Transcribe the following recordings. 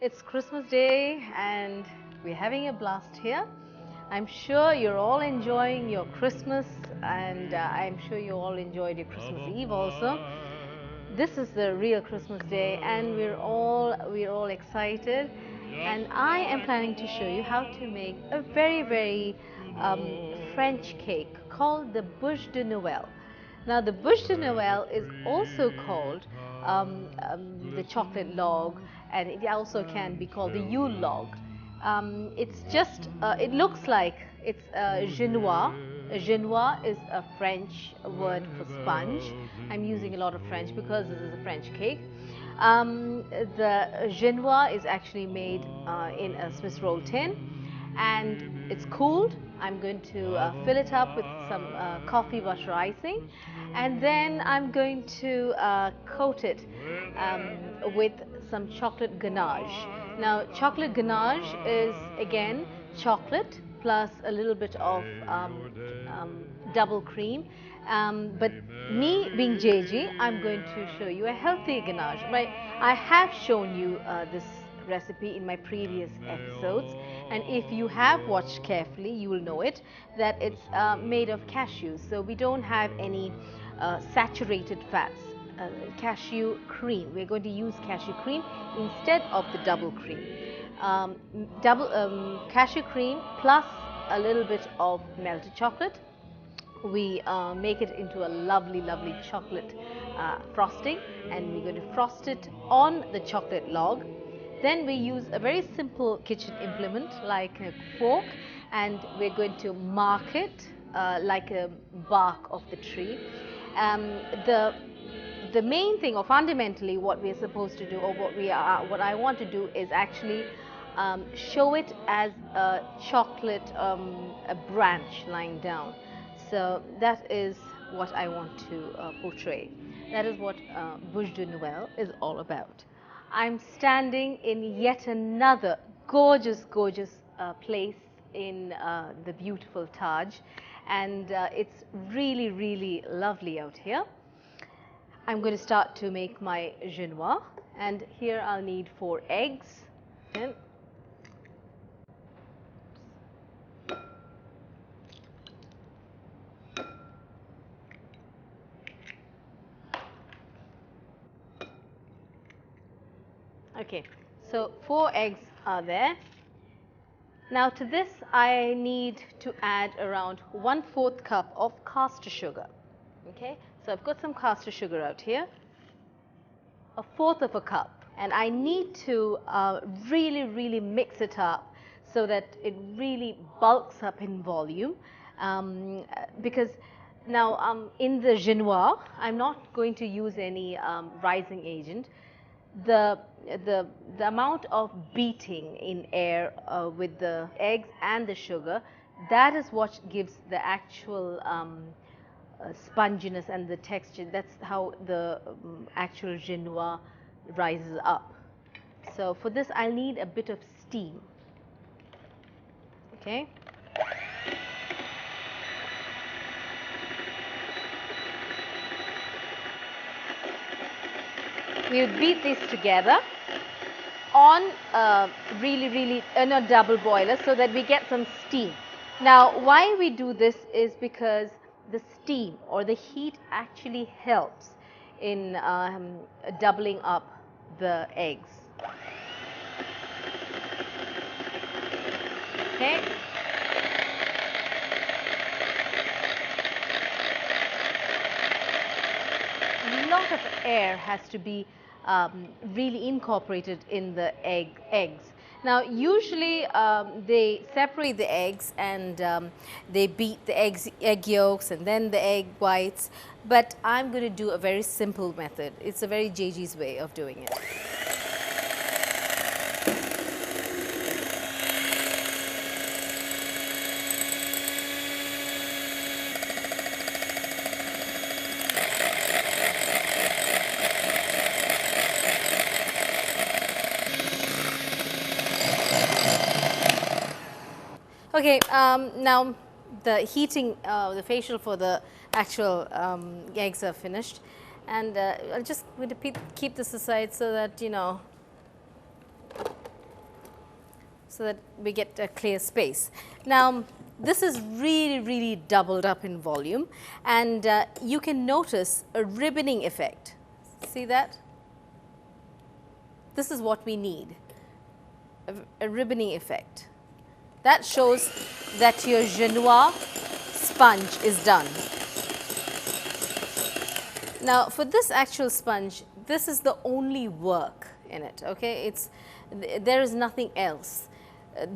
It's Christmas Day and we're having a blast here. I'm sure you're all enjoying your Christmas and I'm sure you all enjoyed your Christmas Eve also. This is the real Christmas Day and we're all excited, and I am planning to show you how to make a very French cake called the Bûche de Noël. Now the Bûche de Noël is also called the chocolate log, and it also can be called the Yule log. It looks like it's Genois. Genois is a French word for sponge. I'm using a lot of French because this is a French cake. The Genois is actually made in a Swiss roll tin, and it's cooled. I'm going to fill it up with some coffee butter icing, and then I'm going to coat it with some chocolate ganache. Now, chocolate ganache is again chocolate plus a little bit of double cream. But me being Jagee, I'm going to show you a healthy ganache. I have shown you this recipe in my previous episodes, and if you have watched carefully, you will know it that it's made of cashews. So we don't have any saturated fats. Cashew cream. We're going to use cashew cream instead of the double cream. Cashew cream plus a little bit of melted chocolate. We make it into a lovely chocolate frosting, and we're going to frost it on the chocolate log. Then we use a very simple kitchen implement like a fork, and we're going to mark it like a bark of the tree. The main thing, or fundamentally what we are supposed to do, or what I want to do is actually show it as a chocolate a branch lying down. So that is what I want to portray. That is what Bûche de Noël is all about. I'm standing in yet another gorgeous place in the beautiful Taj, and it's really lovely out here. I'm going to start to make my Genois, and here I'll need 4 eggs. Okay. Okay, so 4 eggs are there. Now to this I need to add around 1/4 cup of caster sugar. Okay, so I've got some caster sugar out here, 1/4 of a cup, and I need to really mix it up so that it really bulks up in volume, because now in the Genois I'm not going to use any rising agent. The amount of beating in air with the eggs and the sugar, that is what gives the actual sponginess and the texture. That's how the actual Genois rises up. So for this I'll need a bit of steam. Okay. We'll beat these together on a not double boiler, so that we get some steam. Now why we do this is because the steam or the heat actually helps in doubling up the eggs. Okay. A lot of air has to be really incorporated in the eggs. Now usually they separate the eggs and they beat the egg yolks and then the egg whites, but I'm going to do a very simple method. It's a very Jagee's way of doing it. Okay, now the heating, the facial for the actual eggs are finished, and I'm just going to keep this aside so that, you know, so that we get a clear space. Now, this is really doubled up in volume, and you can notice a ribboning effect. See that? This is what we need, a ribboning effect. That shows that your Genoa sponge is done. Now, for this actual sponge, this is the only work in it, okay? There is nothing else.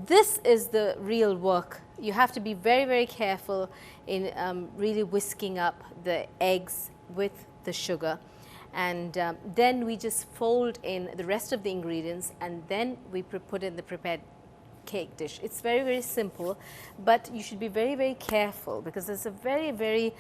This is the real work. You have to be very careful in really whisking up the eggs with the sugar, and then we just fold in the rest of the ingredients, and then we put in the prepared cake dish. It's very simple, but you should be very careful because it's a very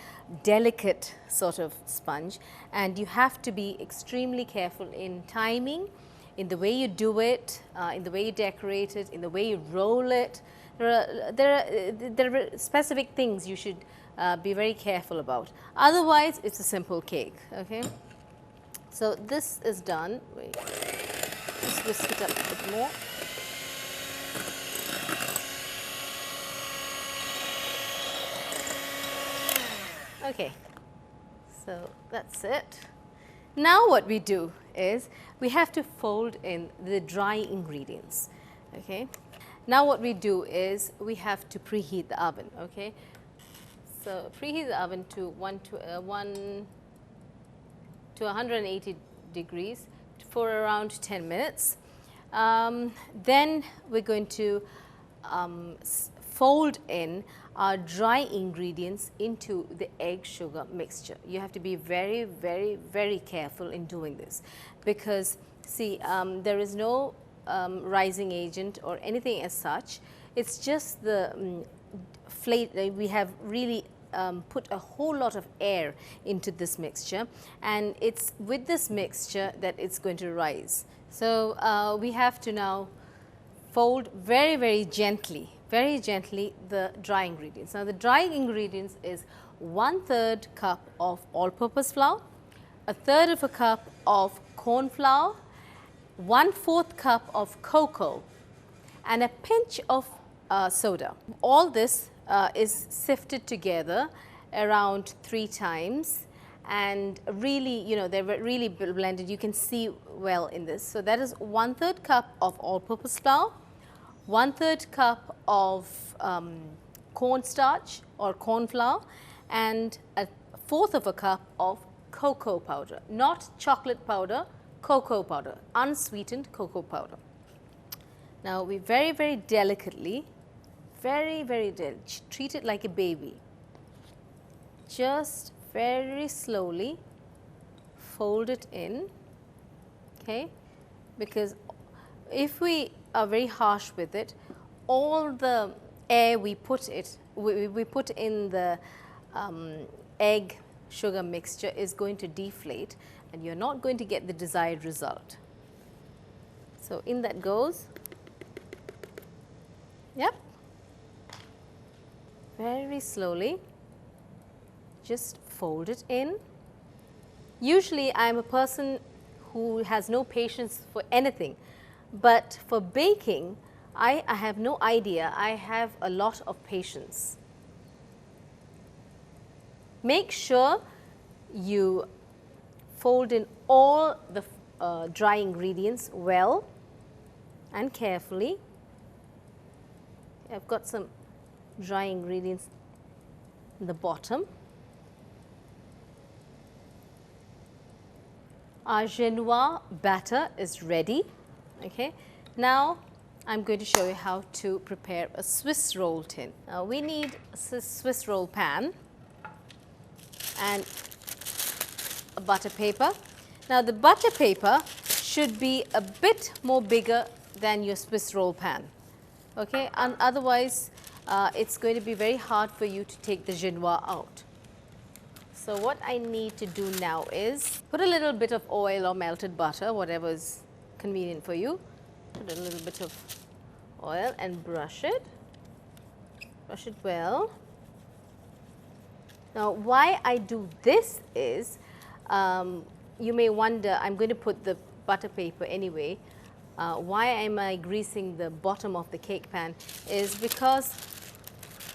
delicate sort of sponge, and you have to be extremely careful in timing, in the way you do it, in the way you decorate it, in the way you roll it. There are specific things you should be very careful about. Otherwise, it's a simple cake. Okay. So this is done. Wait, just whisk it up a bit more. Okay, so that's it. Now what we do is we have to fold in the dry ingredients. Okay. Now what we do is we have to preheat the oven. Okay. So preheat the oven to 180 degrees for around 10 minutes. Then we're going to fold in our dry ingredients into the egg sugar mixture. You have to be very careful in doing this because see, there is no rising agent or anything as such. It's just the we have really put a whole lot of air into this mixture, and it's with this mixture that it's going to rise. So we have to now fold very gently the dry ingredients. Now the dry ingredients is 1/3 cup of all-purpose flour, 1/3 of a cup of corn flour, 1/4 cup of cocoa, and a pinch of soda. All this is sifted together around 3 times, and really, you know, they're really blended. You can see well in this. So that is 1/3 cup of all-purpose flour, 1/3 cup of cornstarch or corn flour, and 1/4 of a cup of cocoa powder, not chocolate powder, cocoa powder, unsweetened cocoa powder. Now we very delicately, treat it like a baby. Just very slowly fold it in, okay? Because if we are very harsh with it, all the air we put in the egg sugar mixture is going to deflate, and you're not going to get the desired result. So in that goes. Yep. Very slowly, just fold it in. Usually I am a person who has no patience for anything, but for baking I have no idea. I have a lot of patience. Make sure you fold in all the dry ingredients well and carefully. I've got some dry ingredients in the bottom. Our Genoa batter is ready. Okay. Now I'm going to show you how to prepare a Swiss roll tin. Now we need a Swiss roll pan and a butter paper. Now the butter paper should be a bit more bigger than your Swiss roll pan. Okay, and otherwise it's going to be very hard for you to take the Genoa out. So what I need to do now is put a little bit of oil or melted butter, whatever is convenient for you. Put a little bit of oil and brush it well. Now why I do this is, you may wonder, I'm going to put the butter paper anyway Why am I greasing the bottom of the cake pan is because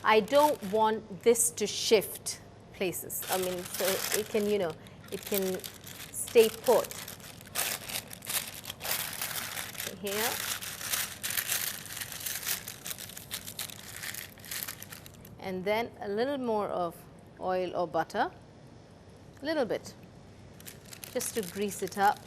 I don't want this to shift places. I mean, so it can, you know, it can stay put here. And then a little more of oil or butter, a little bit, just to grease it up.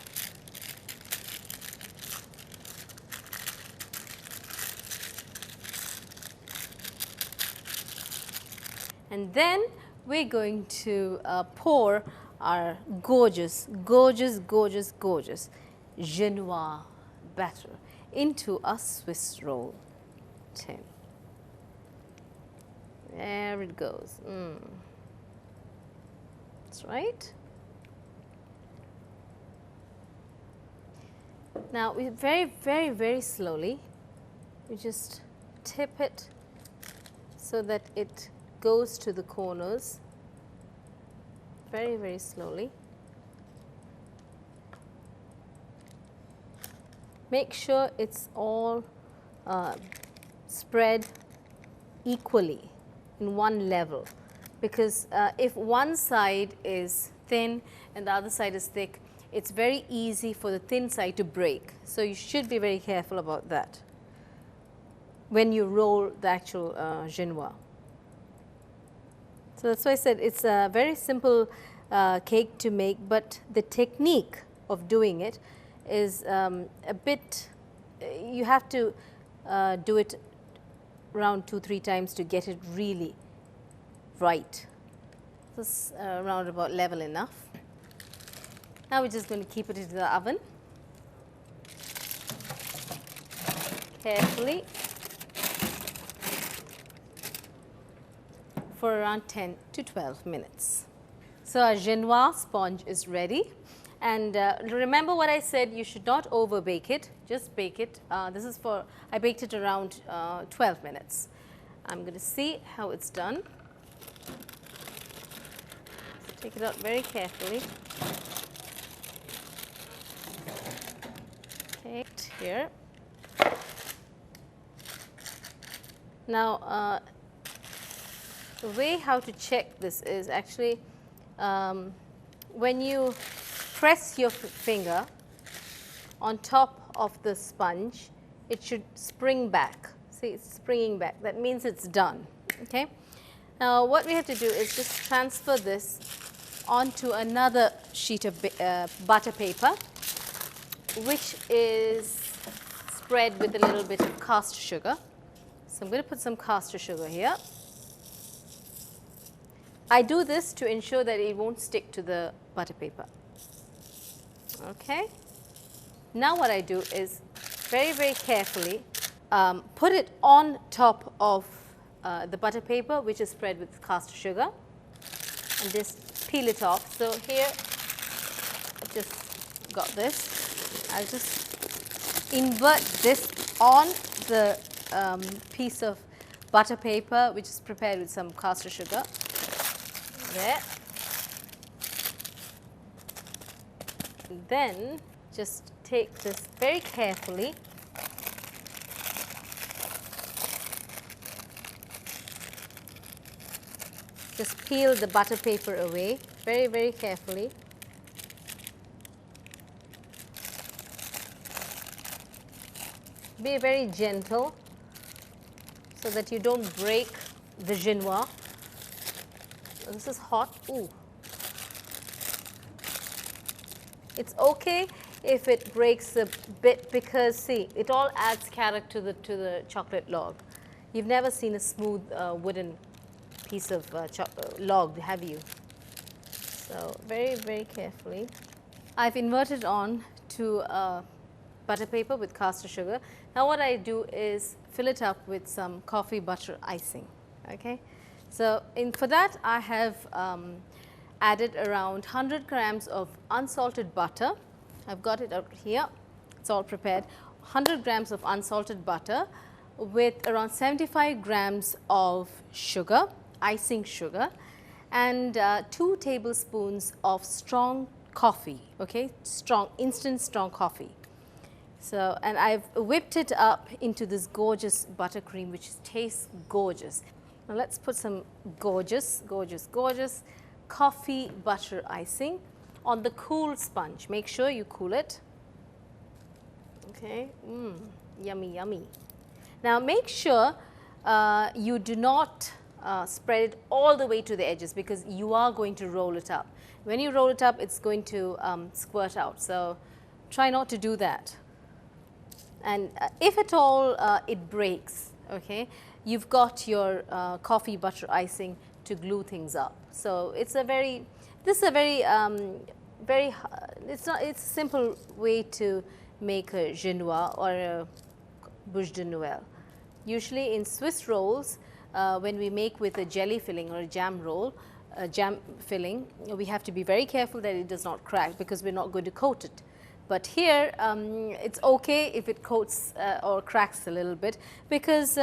And then we're going to pour our gorgeous, gorgeous, gorgeous, gorgeous Genoa batter into a Swiss roll tin. There it goes. That's right. Now we very, very, very slowly, we just tip it so that it goes to the corners, very, very slowly. Make sure it's all spread equally in one level, because if one side is thin and the other side is thick, it's very easy for the thin side to break. So you should be very careful about that when you roll the actual Genoa. So that's why I said it's a very simple cake to make, but the technique of doing it is a bit, you have to do it around 2-3 times to get it really right. This around about level enough. Now we're just going to keep it into the oven carefully for around 10 to 12 minutes. So our Genoa sponge is ready, and remember what I said, you should not over bake it, just bake it. This is for, I baked it around 12 minutes. I'm going to see how it's done. So take it out very carefully. Okay, here. Now the way how to check this is actually when you press your finger on top of the sponge, it should spring back. See, it's springing back. That means it's done. Okay. Now what we have to do is just transfer this onto another sheet of butter paper, which is spread with a little bit of caster sugar. So I'm going to put some caster sugar here. I do this to ensure that it won't stick to the butter paper. Okay. Now what I do is very, very carefully put it on top of the butter paper, which is spread with caster sugar, and just peel it off. So here I just got this. I'll just invert this on the piece of butter paper, which is prepared with some caster sugar. There. And then just take this very carefully just peel the butter paper away very, very carefully. Be very gentle so that you don't break the Genoa. This is hot. Ooh. It's okay if it breaks a bit, because see, it all adds character to the chocolate log. You've never seen a smooth wooden piece of log, have you? So very, very carefully. I've inverted on to butter paper with caster sugar. Now what I do is fill it up with some coffee butter icing. Okay. So for that I have added around 100 grams of unsalted butter. I've got it out here. It's all prepared. 100 grams of unsalted butter with around 75 grams of sugar, icing sugar, and 2 tablespoons of strong coffee, okay, instant strong coffee. So, and I've whipped it up into this gorgeous buttercream, which tastes gorgeous. Now let's put some gorgeous, gorgeous, gorgeous coffee butter icing on the cool sponge. Make sure you cool it. Okay, yummy, yummy. Now make sure you do not spread it all the way to the edges, because you are going to roll it up. When you roll it up, it's going to squirt out. So try not to do that. And if at all it breaks, okay, you've got your coffee butter icing to glue things up. So it's a very, this is a very, it's a simple way to make a genoise or a bouche de Noël. Usually in Swiss rolls, when we make with a jelly filling or a jam roll, jam filling, we have to be very careful that it does not crack, because we're not going to coat it. But here, it's okay if it coats or cracks a little bit, because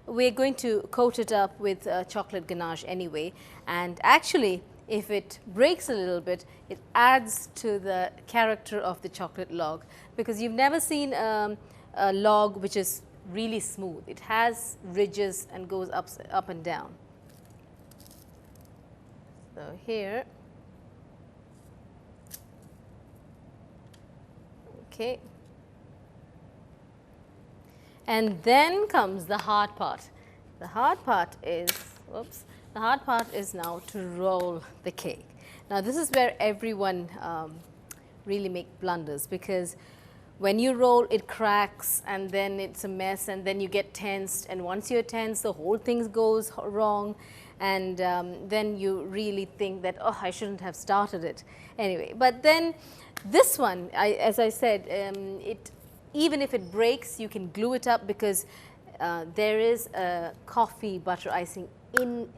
we're going to coat it up with chocolate ganache anyway. And actually, if it breaks a little bit, it adds to the character of the chocolate log, because you've never seen a log which is really smooth. It has ridges and goes up and down. So here, okay, and then comes the hard part. The hard part is, whoops, the hard part is now to roll the cake. Now this is where everyone really make blunders, because when you roll, it cracks and then it's a mess, and then you get tensed, and once you're tense, the whole thing goes wrong, and then you really think that, oh, I shouldn't have started it. Anyway, but then this one, as I said, even if it breaks, you can glue it up, because there is a coffee butter icing in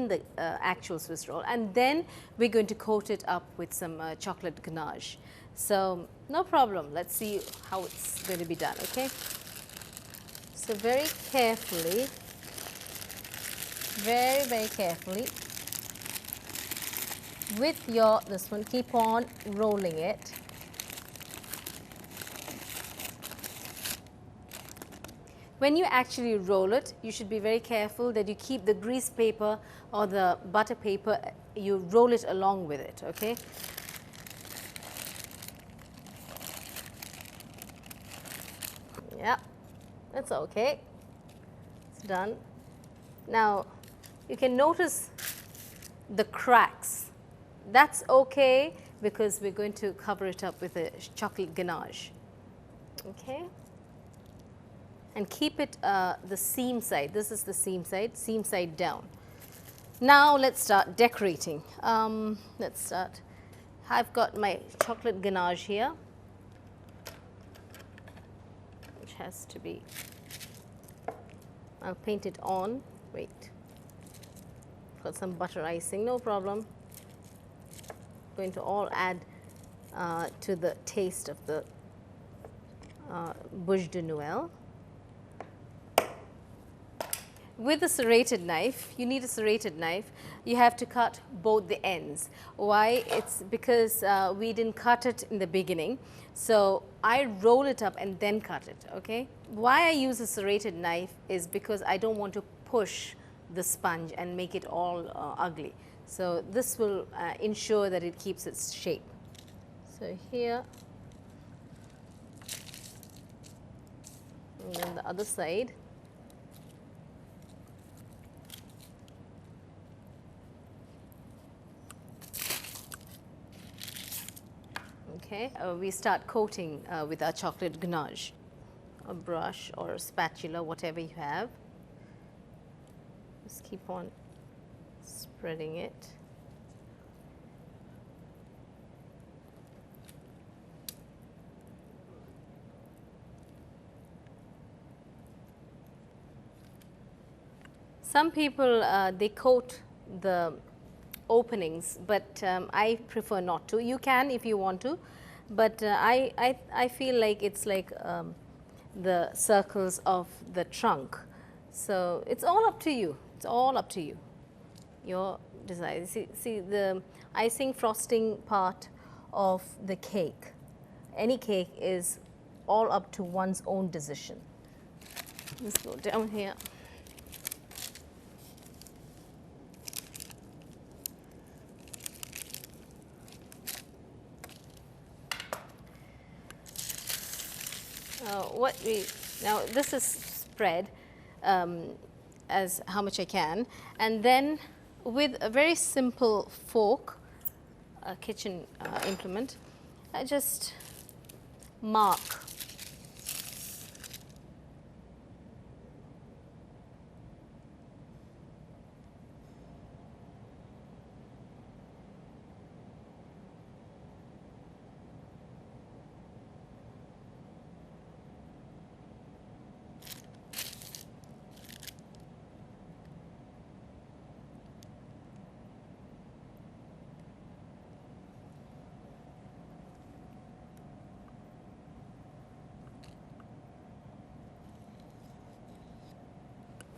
the actual Swiss roll, and then we're going to coat it up with some chocolate ganache. So no problem. Let's see how it's going to be done. Okay. So very carefully, very carefully, with your this one, keep on rolling it. When you actually roll it, you should be very careful that you keep the grease paper or the butter paper, you roll it along with it, okay? Yeah, that's okay. It's done. Now, you can notice the cracks. That's okay, because we're going to cover it up with a chocolate ganache, okay? And keep it the seam side. This is the seam side down. Now let's start decorating. Let's start. I've got my chocolate ganache here, which has to be, I'll paint it on. Wait, got some butter icing, no problem. Going to all add to the taste of the bouche de Noël. With a serrated knife, you need a serrated knife, you have to cut both the ends. Why? It's because we didn't cut it in the beginning. So I roll it up and then cut it, okay? Why I use a serrated knife is because I don't want to push the sponge and make it all ugly. So this will ensure that it keeps its shape. So here, and then the other side. Okay, we start coating with our chocolate ganache. A brush or a spatula, whatever you have. Just keep on spreading it. Some people, they coat the openings, but I prefer not to. You can if you want to, but I feel like it's like the circles of the trunk. So it's all up to you. It's all up to you. Your desire. See the icing frosting part of the cake. Any cake is all up to one's own decision. Let's go down here. Now this is spread as how much I can, and then with a very simple fork, a kitchen implement, I just mark.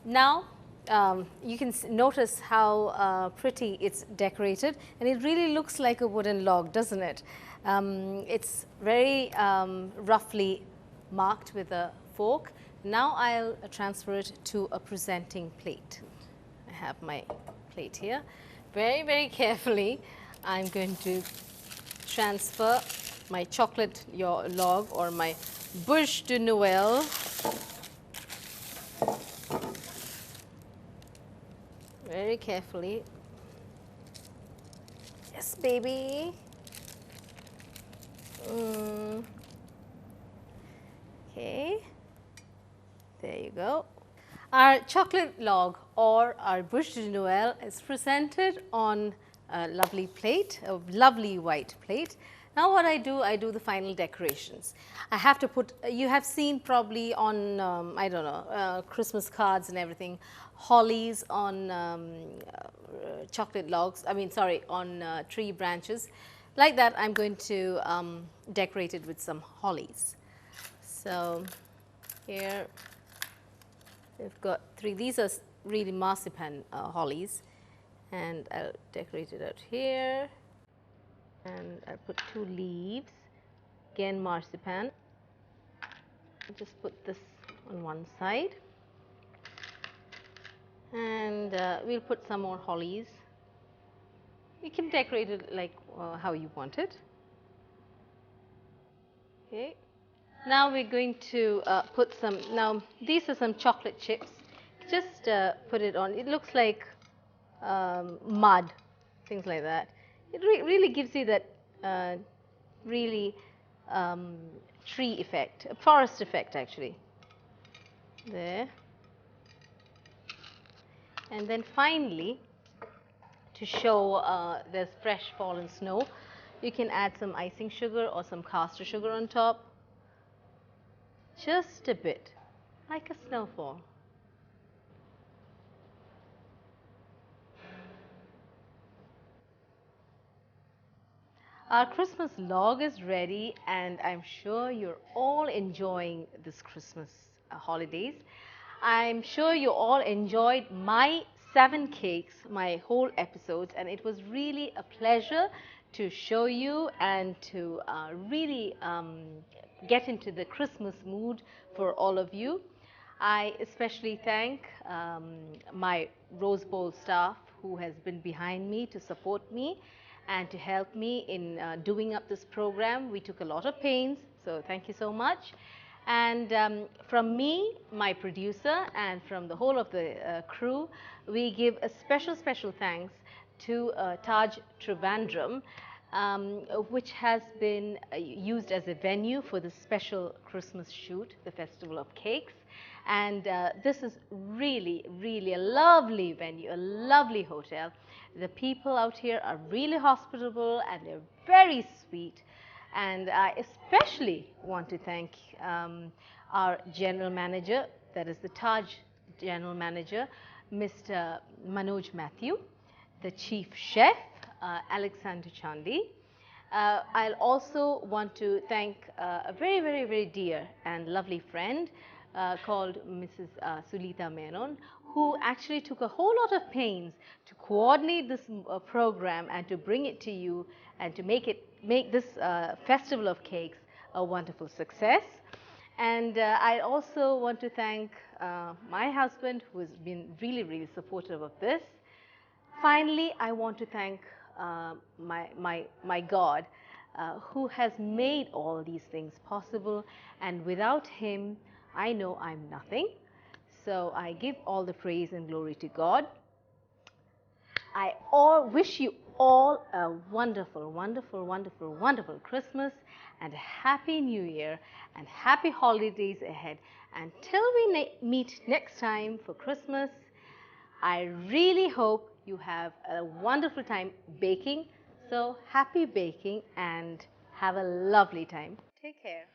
Now you can notice how pretty it's decorated, and it really looks like a wooden log, doesn't it? It's very roughly marked with a fork. Now I'll transfer it to a presenting plate. I have my plate here. Very, very carefully, I'm going to transfer my chocolate log or my bûche de Noël. Very carefully. Yes, baby. Okay. There you go. Our chocolate log or our bûche de Noël is presented on a lovely plate, a lovely white plate. Now what I do the final decorations. I have to put, you have seen probably on, I don't know, Christmas cards and everything, hollies on chocolate logs, on tree branches. Like that, I'm going to decorate it with some hollies. So here we've got 3. These are really marzipan hollies, and I'll decorate it out here. And I'll put 2 leaves, again marzipan. I'll just put this on one side, and we'll put some more hollies. You can decorate it like how you want it. Okay. Now we're going to put some, now these are some chocolate chips. Just put it on. It looks like mud, things like that. It really gives you that really tree effect, a forest effect actually. There. And then finally, to show there's fresh fallen snow, you can add some icing sugar or some caster sugar on top. Just a bit, like a snowfall. Our Christmas log is ready, and I'm sure you're all enjoying this Christmas holidays. I'm sure you all enjoyed my 7 cakes, my whole episodes, and it was really a pleasure to show you and to really get into the Christmas mood for all of you. I especially thank my Rose Bowl staff who has been behind me to support me and to help me in doing up this program. We took a lot of pains, so thank you so much. And from me, my producer, and from the whole of the crew, we give a special thanks to Taj Trivandrum, which has been used as a venue for the special Christmas shoot, the Festival of Cakes. And this is really a lovely venue, a lovely hotel. The people out here are really hospitable and they're very sweet. And I especially want to thank our general manager, that is the Taj general manager, Mr. Manoj Matthew, the chief chef, Alexander Chandi. I'll also want to thank a very dear and lovely friend called Mrs. Sulita Menon, who actually took a whole lot of pains to coordinate this program and to bring it to you and to make this Festival of Cakes a wonderful success. And I also want to thank my husband, who has been really, really supportive of this. Finally, I want to thank my God, who has made all these things possible. And without Him, I know I'm nothing. So I give all the praise and glory to God. I all wish you all a wonderful, wonderful, wonderful, wonderful Christmas and a happy New Year and happy holidays ahead. Until we meet next time for Christmas, I really hope you have a wonderful time baking. So happy baking and have a lovely time. Take care.